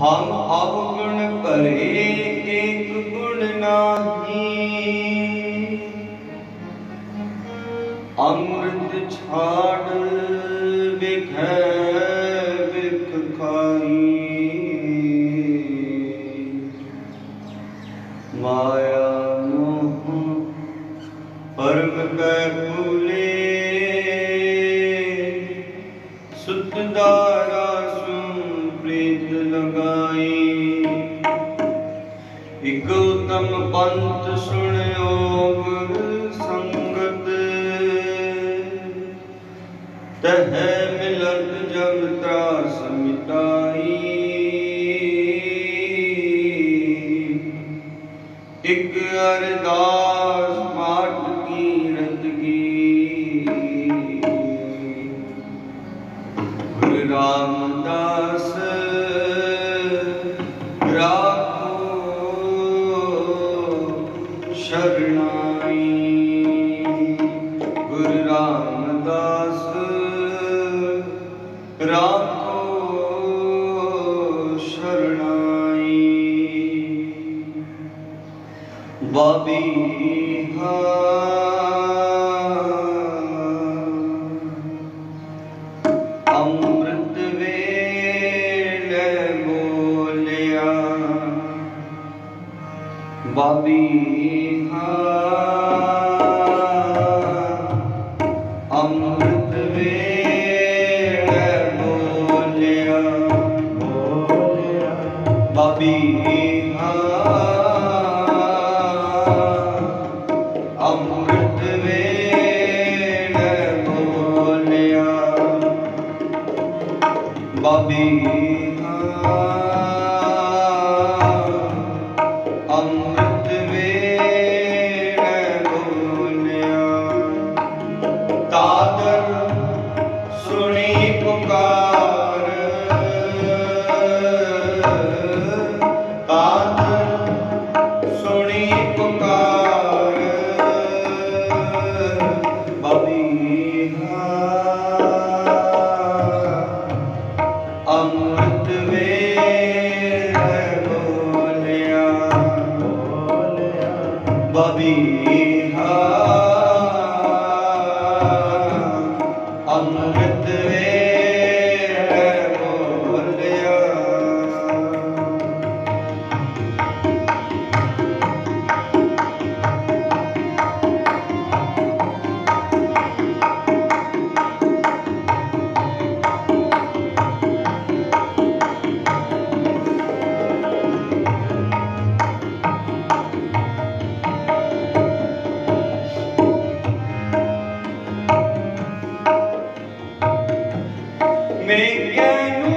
हम अवगुण करे एक गुण नाही, अमृत छाड़ बिखै बिख खाई। माया मोह पर्व कै फूले, सुत दारा प्रीत लगाई। एक उत्तम पंथ सुनियो गुर संगत, तह मिलत जब त्रास मिटाई। एक अरदास पाठ कीरत की, गुरु रामदास राखो शरणाई। गुरु रामदास राखो शरणाई। बाबीहा अमृत वेले बोलिया। बाबीहा अमृत वेले बोलिया। बाबीहा अमृत वेले बोलिया। बाबीहा अमृत वेले बोलिया। तादर सुनी पुकार, तादर सुनी पुकार। बाबीहा अमृत वेले बोलिया। बाबीहा अमृत वेले बोलिया। मैं ज्ञानू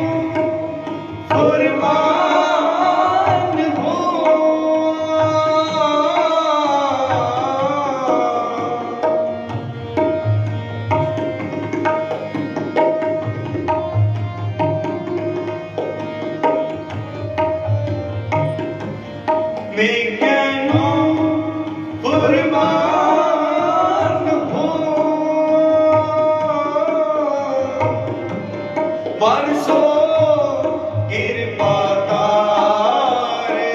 फुरमान हूँ, मैं ज्ञानू फुरमान हूँ। परसो कृपा तारे,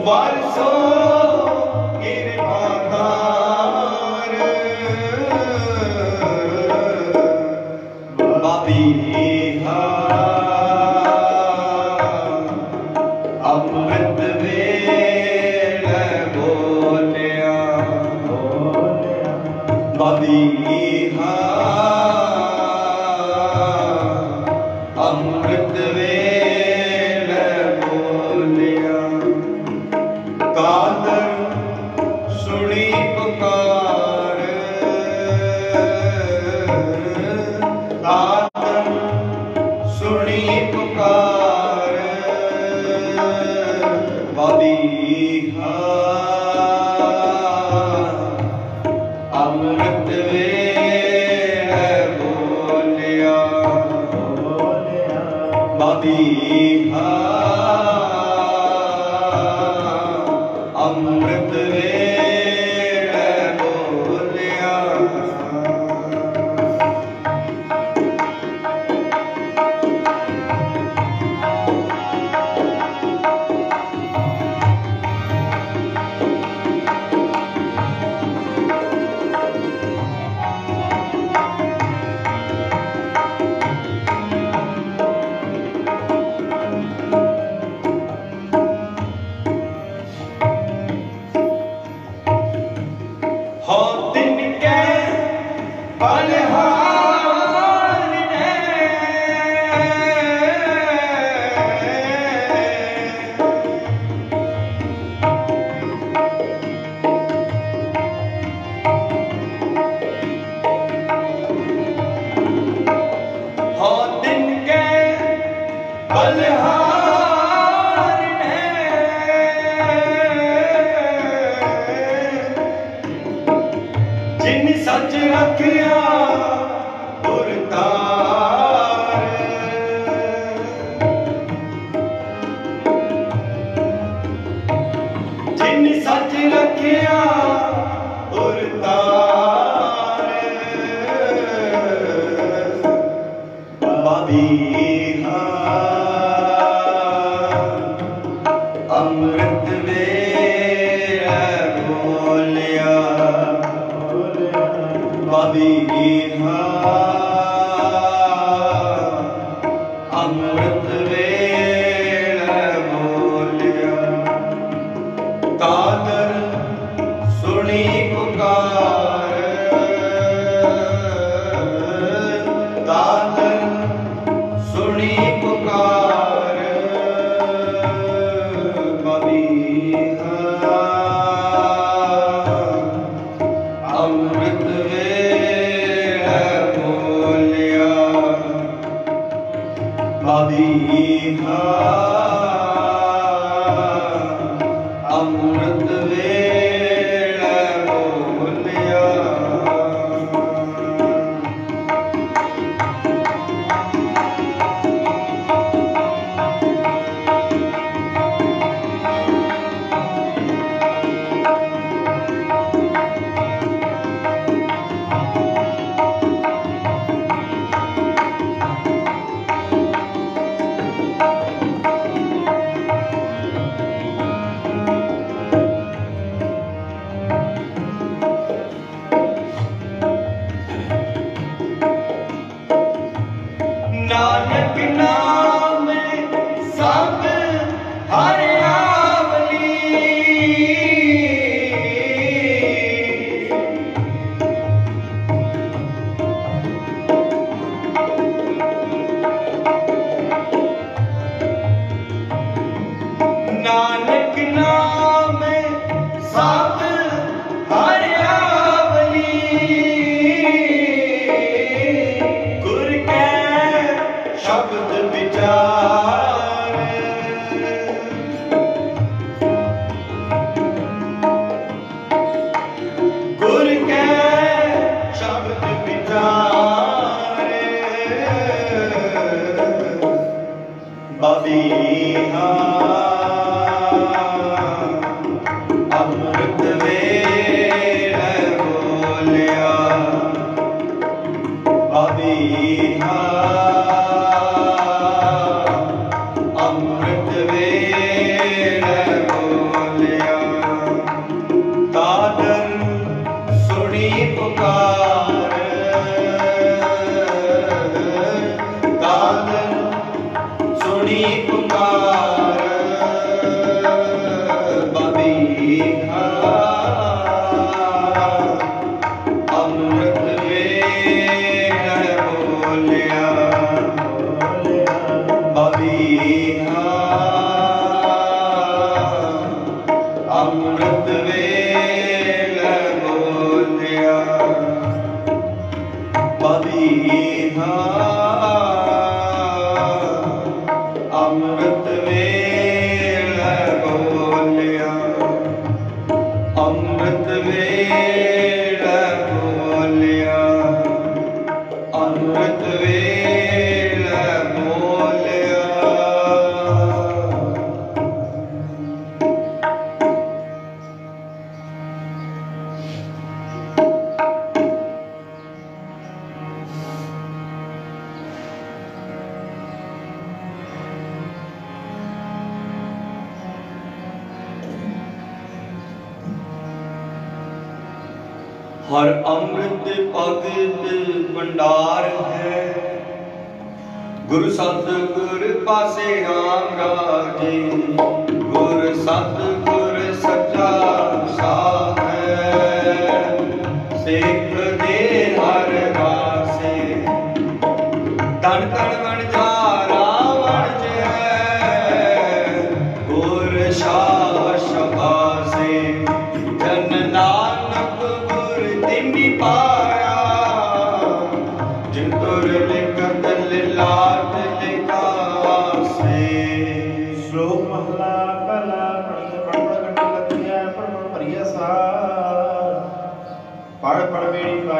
परसो कृपा तारे। बाबीहा अमृत वेले बोलिया। बाबीहा अमृत वेले बोलिया। तादर सुनी पुकार, तादर सुनी पुकार। बाबीहा अमृत वेले बोलिया। बाबीहा अमृत वेले बोलिया। बलिहार ने हो दिन के बलिहार ने जिन सच रखिया उरतार जिन सच रखिया उरतार बाबीहा अमृत वेर बोलिया बाबीहा अमृत वेर बोलिया तादर सुनी पुकार तादर सुनी पुकार बाबीहा अमृत वेर बोलिया बाबीहा अमृत वेर बोलिया नानक नाम सब हरियावली नानक नाम सब हरियावली गुर के शब्द विचार गुर के शब्द विचार बाबीहा अमृत वेर बोलिया बाबीहा अमृत वेर बोलिया तादर सुनी पुकार तादर सुनी पुकार बाबीहा अमृत वेर बोलिया बाबीहा अमृत वेर बोलिया बाबीहा अमृत वेर बोलिया अमृत वेर बोलिया अमृत वेर बोलिया हर अमृत भगत भंडार है गुरु सतगुर पासे राम राजे गुर सतगुर सच्चा साथ है सिख दे हर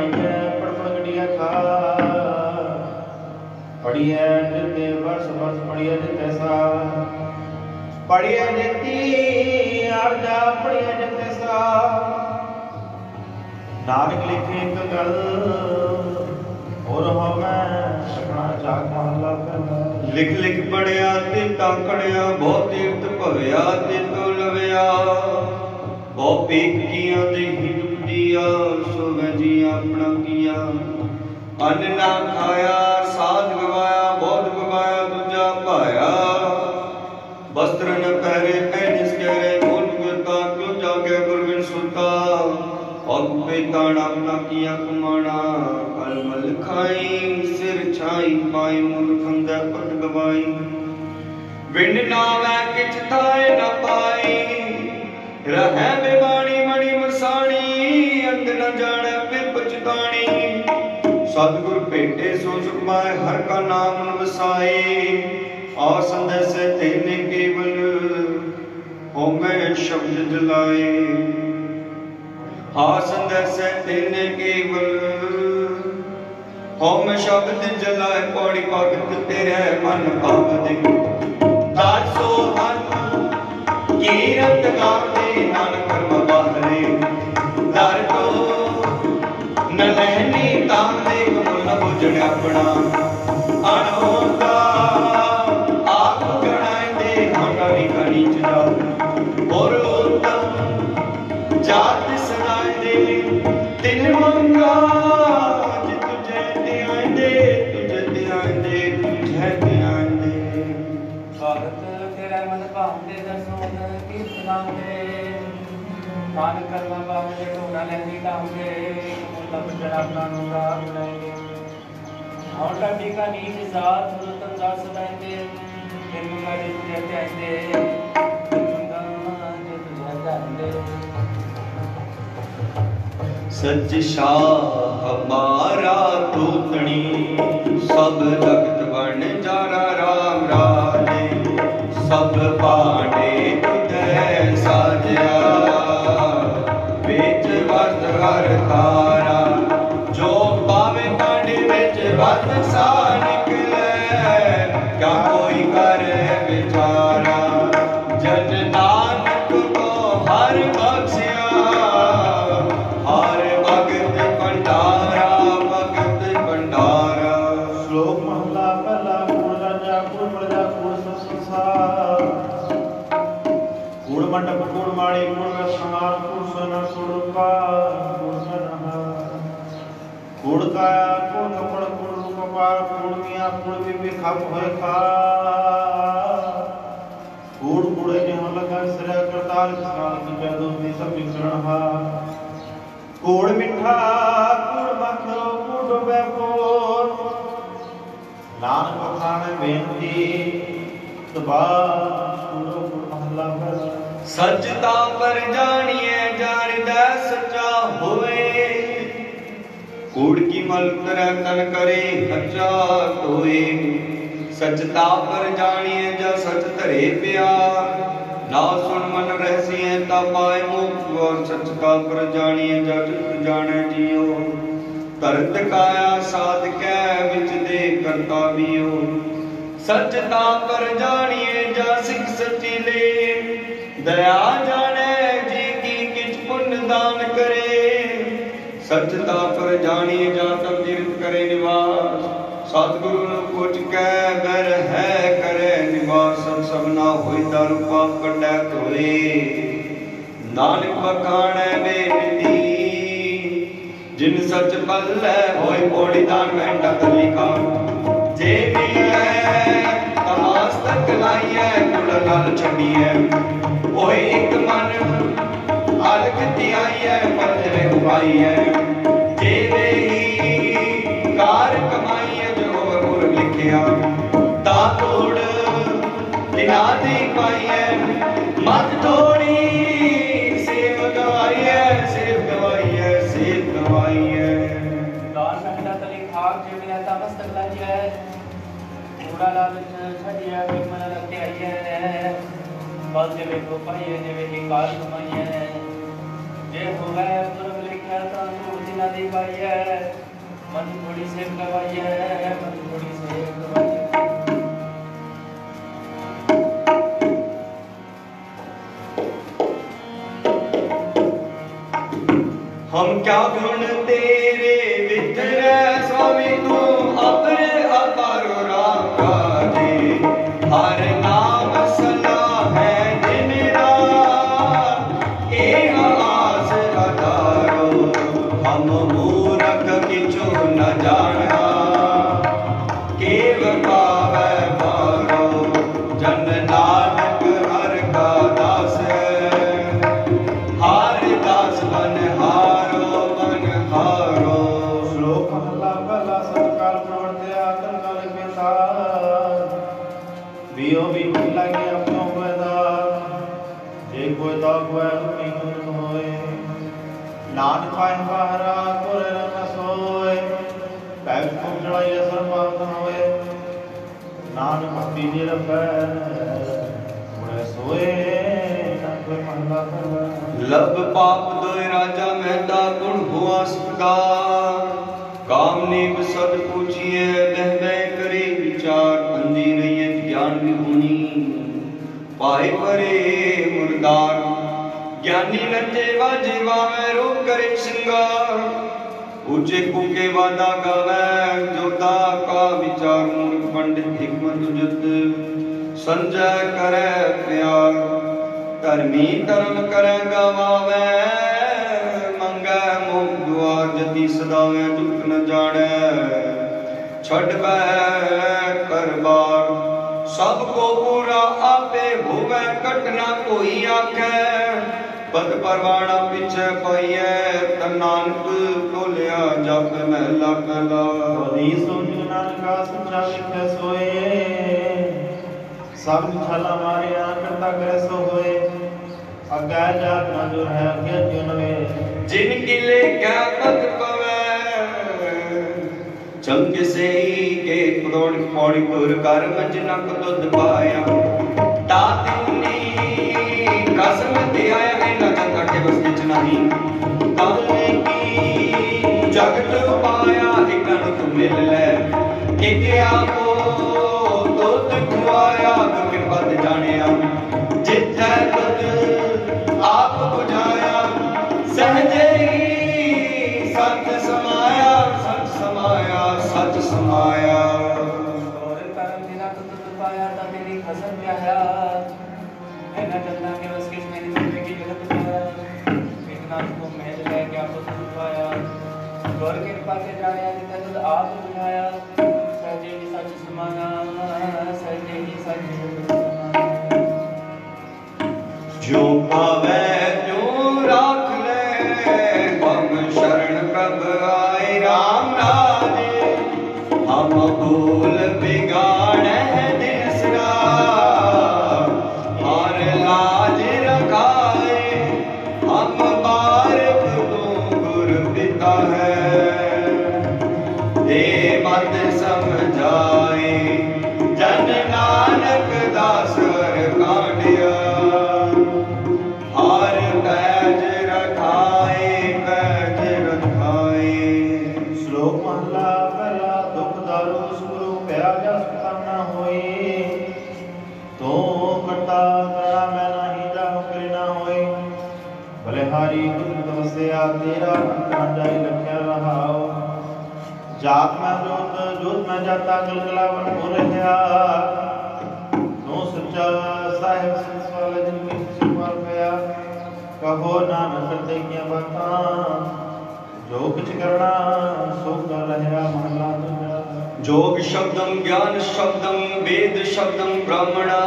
कमाइए पड़ गड्डिया खा पढ़िए नित्य वर्ष वर्ष पढ़िए नित्य सा पढ़िए नित्य आर्जा पढ़िए नित्य सा नानक लिखे एक गल और हमें सकना जाग महला पहला लिख लिख पढ़िया ते ताकड़िया बहुत तीर्थ भविया ते तो लविया बहुत पीक किया ते ही दुख दिया सो मैं जी अपना किया अन्न ना खाया साध गवाया बहुत गवाया दूजा पाया वस्त्र न पहरे पैनिस कहरे बोल गुरता क्यों जागे गुरबिन सुता और बेतान अपना किया कुमाना अलमल खाई सिर छाई पाई मूर्खंद पट गवाई विंड नावै किछ थाए न पाई रहै बेबाणी मणि मसाणी अंत न जाने फिर पछताणी सतगुर भेटे सो सुख पाए हर का नाम न वसाए आसंद से तेने केवल होमे शब्द जलाए आसंद से तेने केवल होम शब्द जलाए पौड़ी भगत तेरे मन भाव दे दासो हन कीरत गाते नानक कर्म बाहरे दर को न लहनी ताम दे न बुझण अपना अनहोता आप गणाए दे होना भी कनी चला और उत्तम जात सनाए दे तिन मंगा मान करना बावले ढोना लहरी लाऊंगे मुल्ला बचड़ा अपना नूरा बुलाएंगे और टाटी का नीच साथ रुतन दास सदाएंगे फिर मुंगा जे तुझे जाएंगे मुंगा जे तुझे जाएंगे सच शाह हमारा तूतनी सब जगत बन जारा राम राजे सब पांडे तुझे साजया बिच वस्त हर तारा जो पावे पांडे बिच वस्त सा निकले क्या कोई करे विचारा जन नानक को हर बख्शिया हर भगत भंडारा श्लोक महला पहला गुण राजा गुण प्रजा गुण संसार गुण मंडप गुण माड़ी गुण समार गुण सोना गुण का गुण सनहार गुण काया गुण कपड़ गुण रूपपार गुण मिया गुण विवेक होय खा गुण गुड़े जहाँ लगा सिरा करतार किसान की पैदों में सब विकरण हा गुड़ मिठा गुड़ मखो गुड़ डोबे बोल नानक बखाने बेनती तबा सुनो गुड़ महला पर सचता पर जानिए जानिदा सच्चा होए कूड़ की मल तरह तन करे हच्चा टोए सचता पर जानिए जा सच धरे पिया ना सुन मन रहसिए ता पाए मुक्त और सचता पर जानिए जा चित जाने जियो तरत काया साध कै विच दे करता बियो सचता पर जानिए जा सिख सची ले दया जाने जी की किच पुण्य दान करे सचता पर जानिए जा तब तीर्थ करे निवास सतगुरु कुछ कै बर है करे निवास सबना होई दारू पाप कटै धोए नानक बखाने बेनती जिन सच पल्लै होई पौड़ी दान घंटा तलिका जे मिलै तमास तक लाइए कुल लाल छड़िए ओए एक मन अलग दियाइए पंजरे उपाइए जे ही कार कमाइए जो गुर लिखिया ता तोड़ दिना दी पाइए मत थोड़ी सेव गवाइए सेव गवाइए सेव गवाइए दान घंटा तली खाक जिमिया तमस्तक लाइए थोड़ा लालच छड़िए मन लगते आइए बल देवे को पाइए देवे की कार कमाइए जे हो गए पूर्व लिखा ता ना दी पाई है मन थोड़ी सेव करवाई है मन थोड़ी सेव करवाई है। हम क्या गुण तेरे वितरे स्वामी तू अपने अपारो राम राजे हर नाम सला है दिन रात एक आस अधारो हम मूरख किछु न जाना केव पावे पारो जन नानक हर का दास हार दास बन हारो बन हारो। श्लोक महला पहला सत्काल प्रवर्त्या कर काल के साथ बियो भी लगे अपनो पैदा जे कोई दाग हुआ नहीं होए नान पाए बाहरा कोरे न सोए बैठ को चढ़ाई असर बात होए नान भक्ति निरपै उड़े सोए न कोई महला पहला। लब पाप दोय राजा महता गुण हुआ सत्कार कामनीब सद पूछिए बह बह करे विचार अंधी रही ज्ञान विभूनि पाए परे मुर्दार ज्ञानी नचे वाजिवा में रूप करे श्रृंगार ऊंचे कूके वादा गावे जोता का विचार मूर्ख पंडित हिकमत जुत संजय करे प्यार धर्मी धर्म करे गवावे मंगे मुख द्वार जति सदावे दुख न जाने छड़ कर बार सबको पूरा आपे होवे कट ना कोई आखे पद परवाना पीछे पाइए तन नानक बोलिया जप महला कहला। नानका सच्चा लिखे सोए सब छला मारे करता करे सो होए अग्गा जात न जो है अग्ञा जुनवे जिनकी ले क्या पद पवे चंग से ही के पौड़ी पौड़ी पुर कर मजनक दुध पाया तातिनी कसम दिया है न जता के बस किच नहीं ताले की जगत पाया इकन तू मिल ले के आपो दुध खुआया कृपा ते जानिया जिथे दुध आप बुझाया सहजे ही सच समाया सच समाया सच समाया। और परम बिना तो तुझ पाया था तेरी कसम क्या है है ना चलना के बस किस मैंने तुझे की जगत पाया इतना तुम महल ले क्या तो तुझ पाया गौर के कृपा से जाने जितना तुझ आप बुझाया सहजे ही सच समाया सहजे ही सच समाया। जो पावे जो राख ले हम शरण प्रभ आए राम राजे हम भूल बिगाड़े दिसरा और लाज रखाए हम बारक दो गुरु पिता है दे मत समझाए जन नानक दास कांडिया हार पैज रखाए पैज रखाए। श्लोक महला पहला दुख दारू सुरु प्या जस ना होई तो करता करा मैं नहीं जाऊं करे ना होई बलिहारी कुल तपस्या तेरा अंत न जाई लख्या रहाओ जात में जोत में जाता गलगलावन हो रहा तो सच्चा साहिब संस्वाल जिनकी सुपाल गया कहो नानक करते क्या बाता जो कुछ करना सो कर रहा महला दूजा। जोग शब्दम ज्ञान शब्दम वेद शब्दम ब्राह्मणा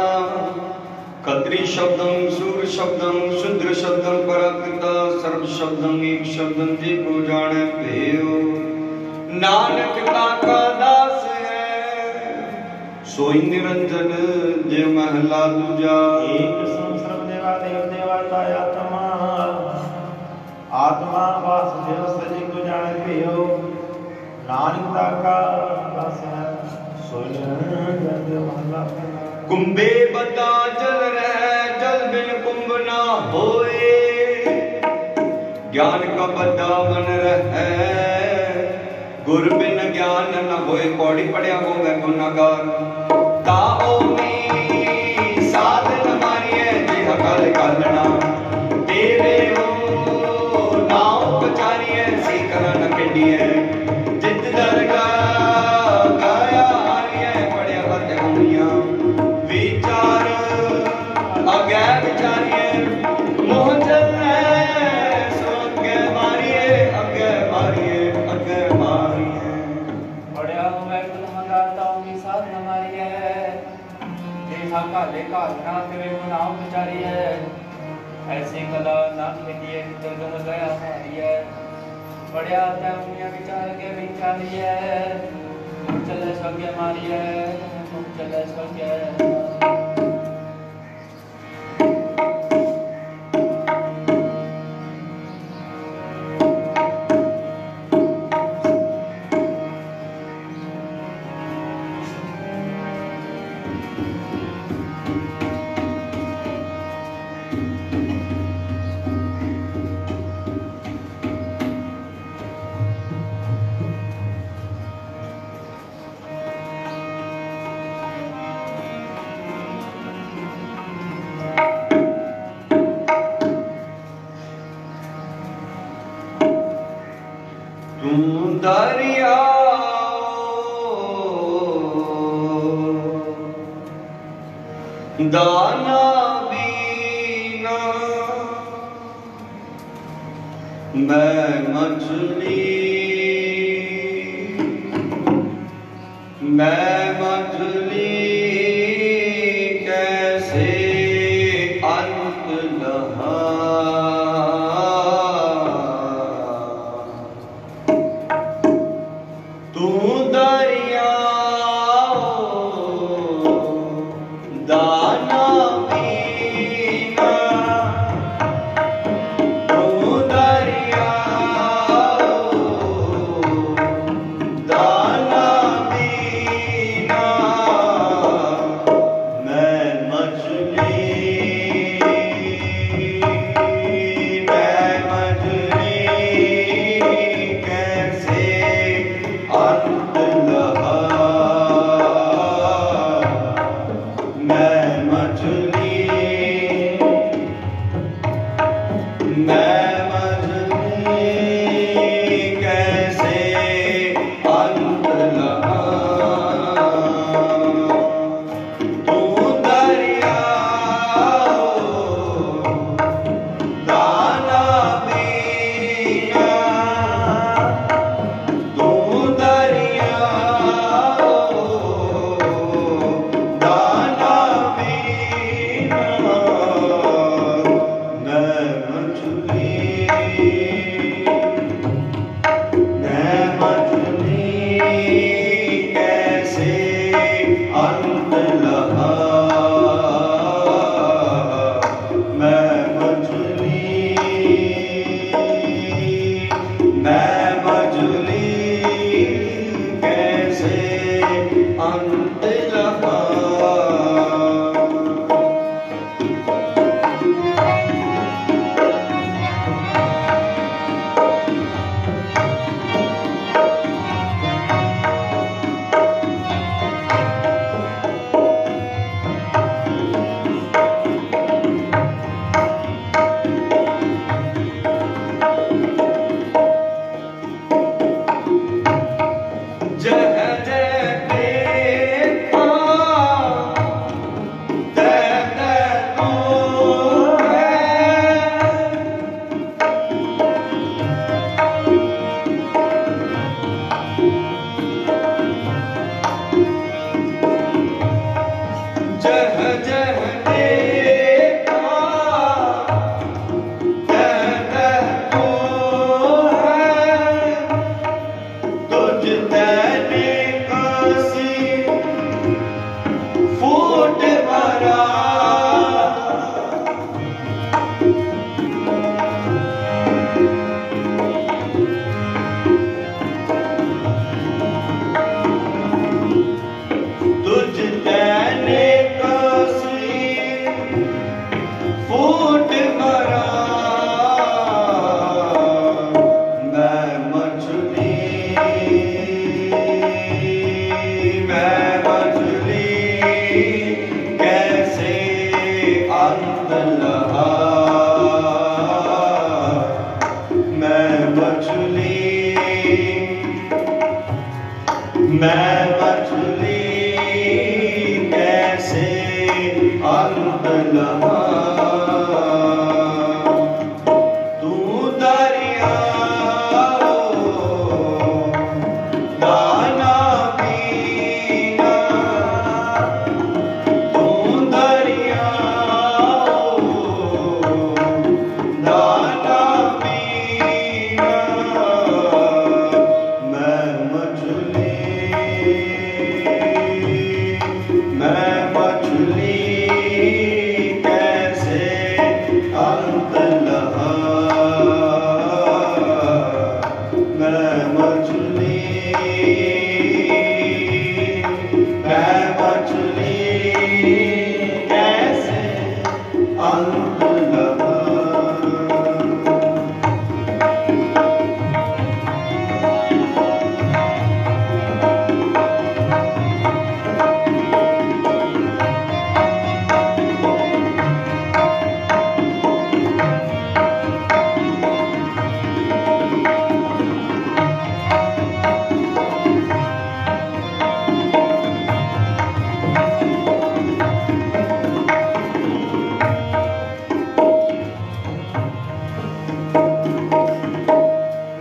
खत्री शब्दम सूर शब्दम शूद्र शब्दम पराकृता सर्व शब्दम एक शब्दम जी को जाने पेयो नानक ताका दास है सोई निरंजन जे महला दूजा। एक संसर्ग देवा देव देवता आत्मा आत्मा वास देव सजी को जाने पियो नानक ताका दास है सोई निरंजन जे महला कुंभे बता जल रहे जल बिन कुंभ ना होए ज्ञान का बद्दा मन रहे, गुर बिन ज्ञान न होए, पौड़ी पढ़िया हो मैं गुनाहगार। ताओ में साधन मारिए जिह कल कलना, तेरे हो नाव पचारिए सी करन पिंडिए। जित दरगाह गाया हारिए पढ़िया बत हुइया, विचार अगे विचारिए मोह चले सो अगे मारिए, अगे मारिए, अगे मारिए। पढ़िया हो मैं गुनाहगार ताऊ की साधन मारी है, देखा काले कालना तेरे हो नाव बेचारी है। ऐसी कला ना खेलिए दुर्गम गया हमारी है, पढ़िया त्या दुनिया विचार के विचारी है। मुख चले स्वर्ग मारी है, मुख चले स्वर्ग। तू दरिया दाना बीना, मैं मछली, मैं मछली कैसे अंत लहा। तू दरिया दाना बीना, तू दरिया दाना बीना, मैं मछली, मैं मछली कैसे अंत मैं मछली कैसे अंत तू दरिया दाना पीना तू दरिया दाना पीना मैं मछली कैसे अंत लहा मैं मछली कैसे अंत लहा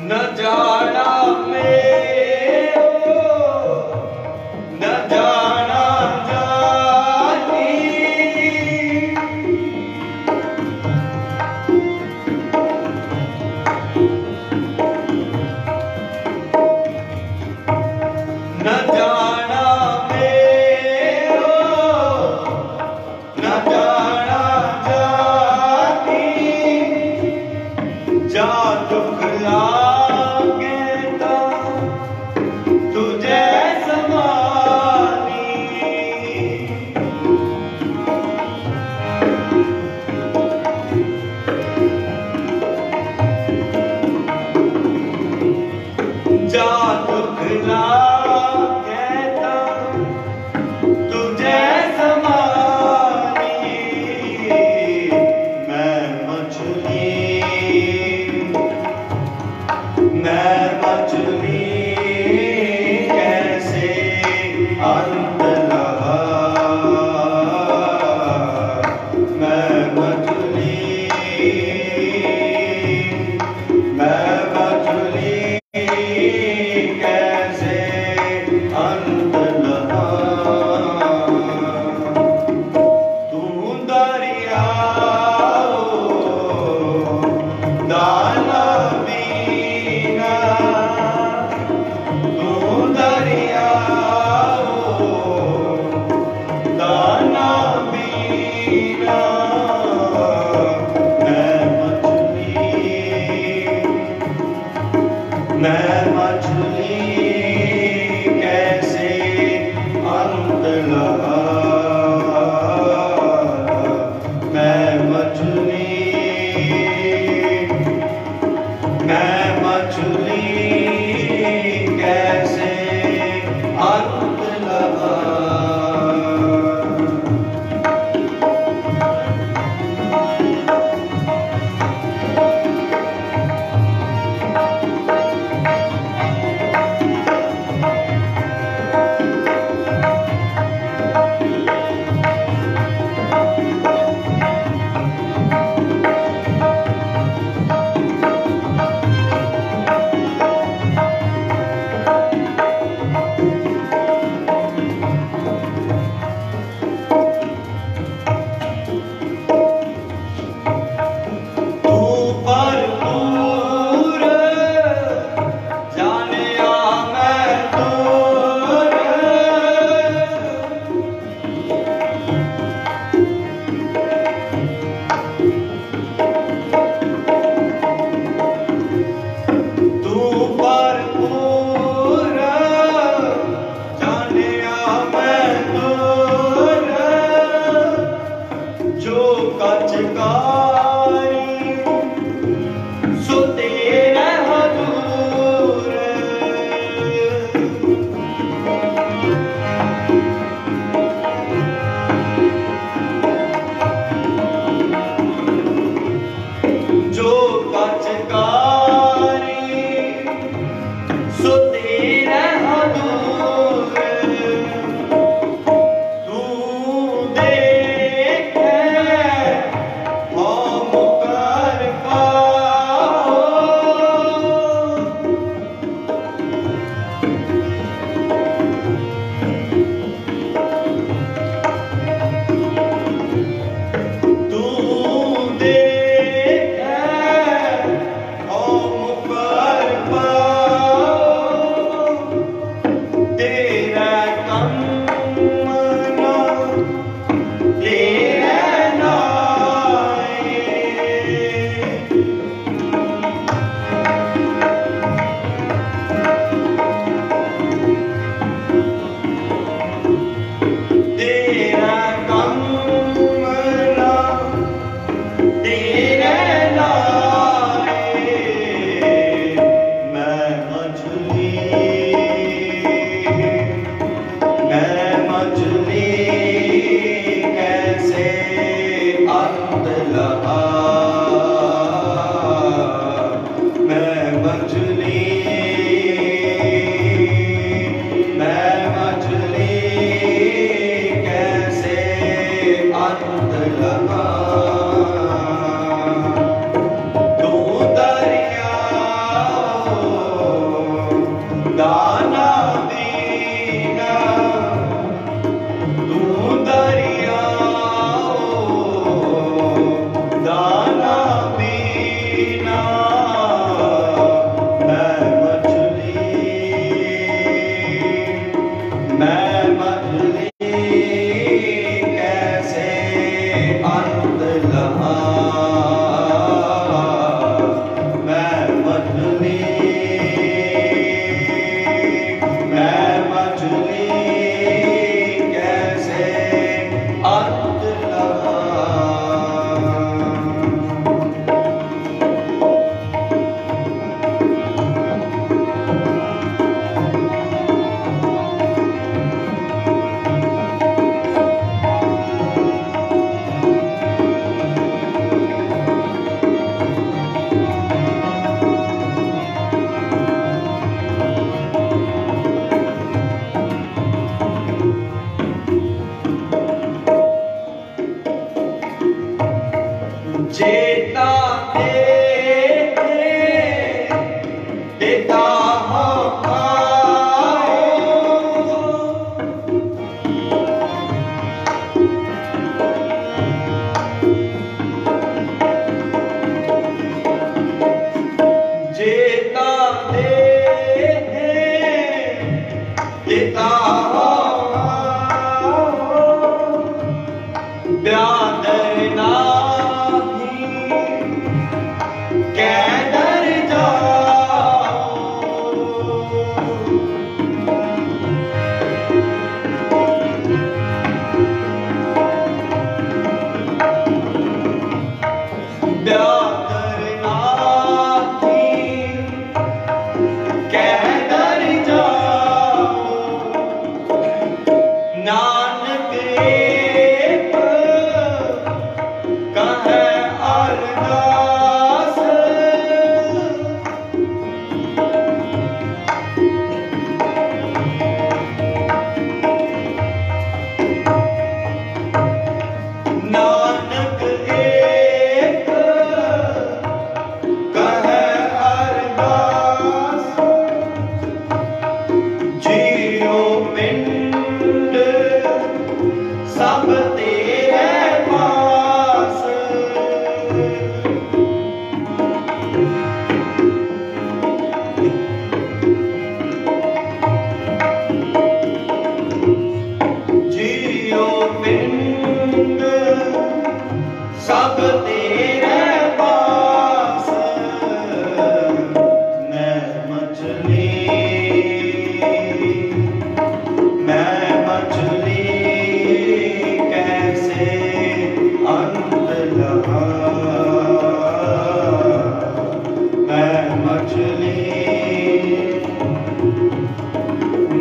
न जाना न जाना जाती न जाना न जाना जाती जा दुख तुझे समानी जा दुख कहता तुझे समानी मैं मछली कैसे अंत लहा मैं मछली कैसे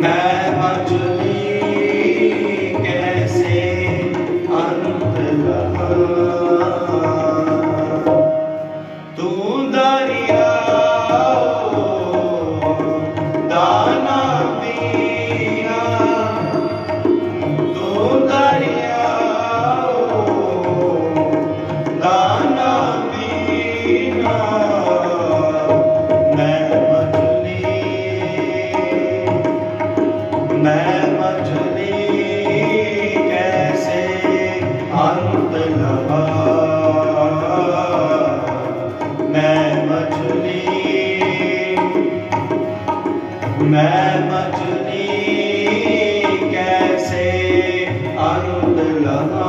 मैं मछली कैसे अंत लगा, तू दरिया दाना पीना, तू दरिया दाना पीना, मैं मछली कैसे अंत लगा, मैं मछली कैसे अंत लगा।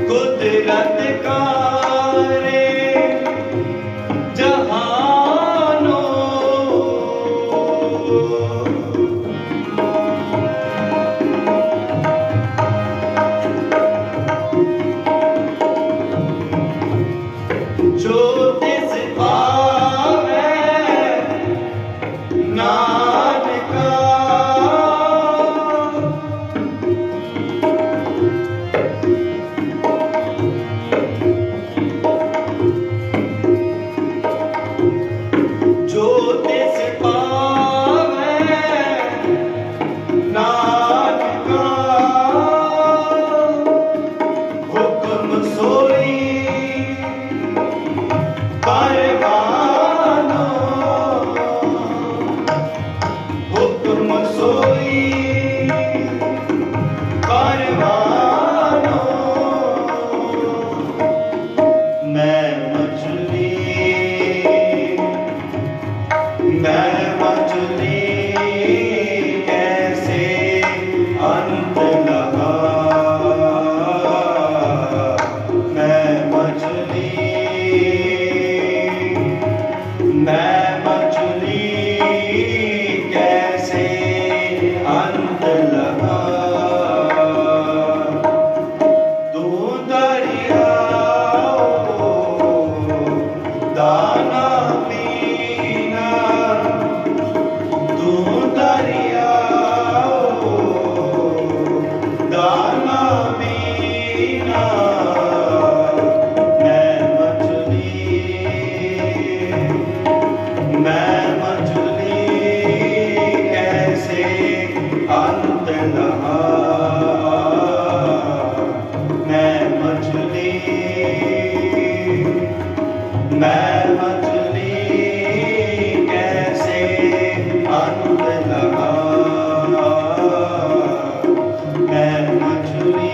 कुदरत का रे जहानो, जो तिस पावे नानका, जो तिस पावे नानका, हुक्म सोई परवानो, हुक्म सोई परवानो, मैं मछली कैसे अंत लगा, मैं मछली कैसे अंत लगा, तू दरिया दाना पीना, तू दरिया दाना पीना, मैं मछली कैसे अंत लगा, मैं मछली कैसे अंत लगा, मैं मछली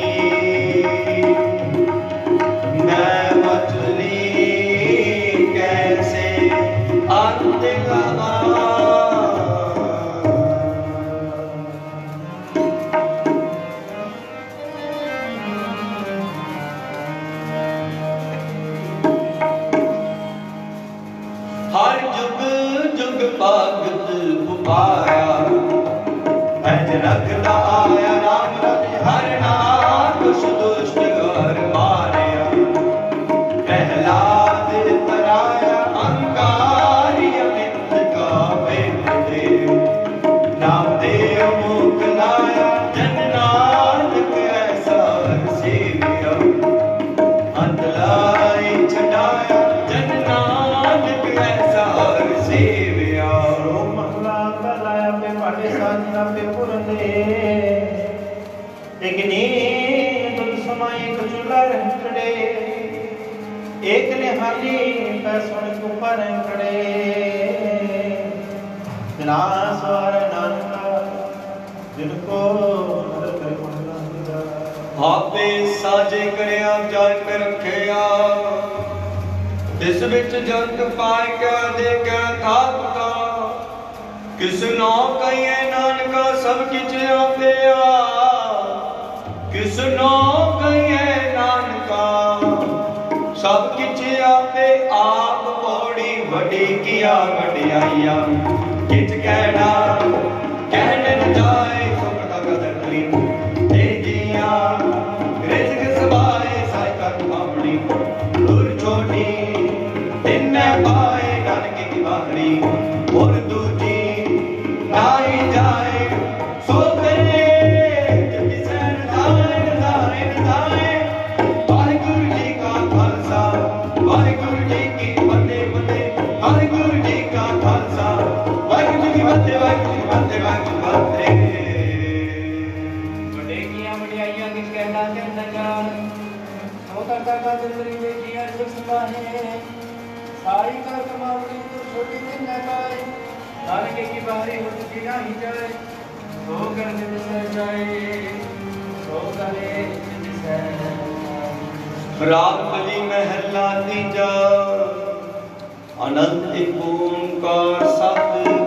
खड़े एक निहाली पै सुन कुपर खड़े बिना सवार नानका जिनको मदद करे मन आपे साजे करिया जान कर रखिया इस विच जंत पाए क्या देखा थापता किस नौ कहिए नानका सब किच आपे किस नौ कहिए नानका सब किच आपे आप पौड़ी बड़ी किया वडियाइया किच कहना कहने न जाए सुख का कदर करी दे जिया रिज़्क़ सबाए साई का कुमावड़ी दूर छोटी दिन पाए नानके की बाहरी और दूजी नाई जाए सो करे जब सैन जाए नजारे नजारे वाहिगुरु जी का खालसा वाहिगुरु जी की फतेह फतेह वाहिगुरु जी का खालसा वाहिगुरु जी की फतेह वाहिगुरु जी की फतेह वाहिगुरु जी की फतेह वडेगियां वडियाइयां किस कहना ते नजार सो करता का दिलरी बेटी अर्ज सुबाहे साई का कमावड़ी तो छोटी दिन न पाए नानके की बाहरी हो चुकी नहीं जाए सो कर दिल से जाए सो करे दिल से रामकली महला तीजा अनंत ओंकार सत